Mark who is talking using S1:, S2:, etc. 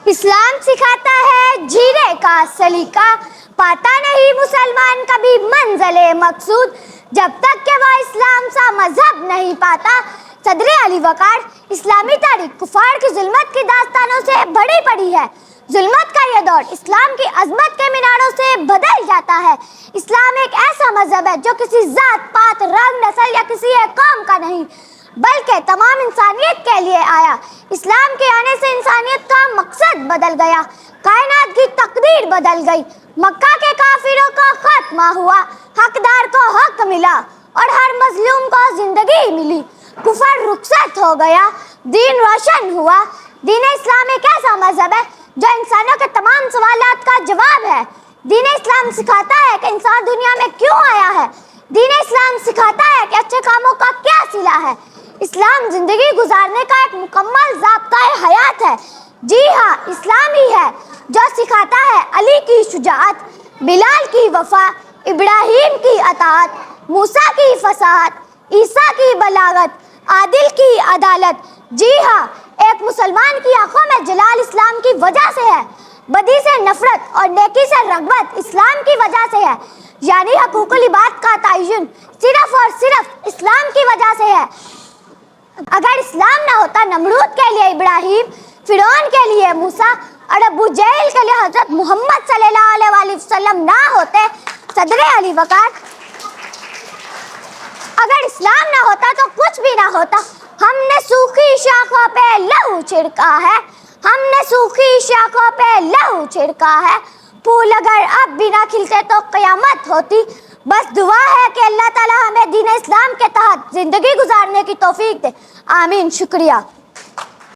S1: اسلام سکھاتا ہے جینے کا سلیقہ، پاتا نہیں مسلمان کبھی منزل مقصود، جب تک کہ وہ اسلام سا مذہب نہیں پاتا۔ صدر علی وقار۔ اسلامی تاریخ کفار کی ظلمت کی داستانوں سے بھری پڑی ہے۔ ظلمت کا یہ دور اسلام کی عظمت کے میناروں سے بدل جاتا ہے۔ اسلام ایک ایسا مذہب ہے جو کسی ذات، پات، رنگ، نسل یا کسی ایک قوم کا نہیں بلکہ تمام انسانیت کے لیے آیا۔ اسلام کے آنے سے انسانیت کا مقصد بدل گیا، کائنات کی تقدیر بدل گئی۔ مکہ کے کافروں کا خاتمہ ہوا، حقدار کو حق ملا اور ہر مظلوم کو زندگی ملی۔ کفر رخصت ہو گیا، دین روشن ہوا۔ دین اسلام ایک ایسا مذہب ہے جو انسانوں کے تمام سوالات کا جواب ہے۔ دین اسلام سکھاتا ہے کہ انسان دنیا میں کیوں آیا ہے۔ دین اسلام سکھاتا ہے کہ اچھے کاموں کا کیا صلہ ہے۔ اسلام زندگی گزارنے کا ایک مکمل ضابطۂ حیات ہے۔ جی ہاں، اسلام ہی ہے جو سکھاتا ہے علی کی شجاعت، بلال کی وفا، ابراہیم کی اطاعت، موسیٰ کی فصاحت، عیسیٰ کی بلاغت، عادل کی عدالت۔ جی ہاں، ایک مسلمان کی آنکھوں میں جلال اسلام کی وجہ سے ہے، بدی سے نفرت اور نیکی سے رغبت اسلام کی وجہ سے ہے، یعنی حقوق العباد کا تعین صرف اور صرف اسلام کی وجہ سے ہے۔ اگر اسلام نہ ہوتا، نمرود کے لیے ابراہیم، فرعون کے لیے موسیٰ اور ابو جہل کے لیے حضرت محمد صلی اللہ علیہ وآلہ وسلم نہ ہوتے۔ صدر علی وقار۔ اگر اسلام نہ ہوتا تو کچھ بھی نہ ہوتا۔ ہم نے سوکھی شاخوں پہ لہو چھڑکا ہے، ہم نے سوکھی شاخوں پہ لہو چھڑکا ہے، پھول اگر اب بھی نہ کھلتے تو قیامت ہوتی۔ بس دعا ہے کہ اللہ تعالیٰ ہمیں دین اسلام کے تحت زندگی گزارنے کی توفیق دے۔ آمین۔ شکریہ۔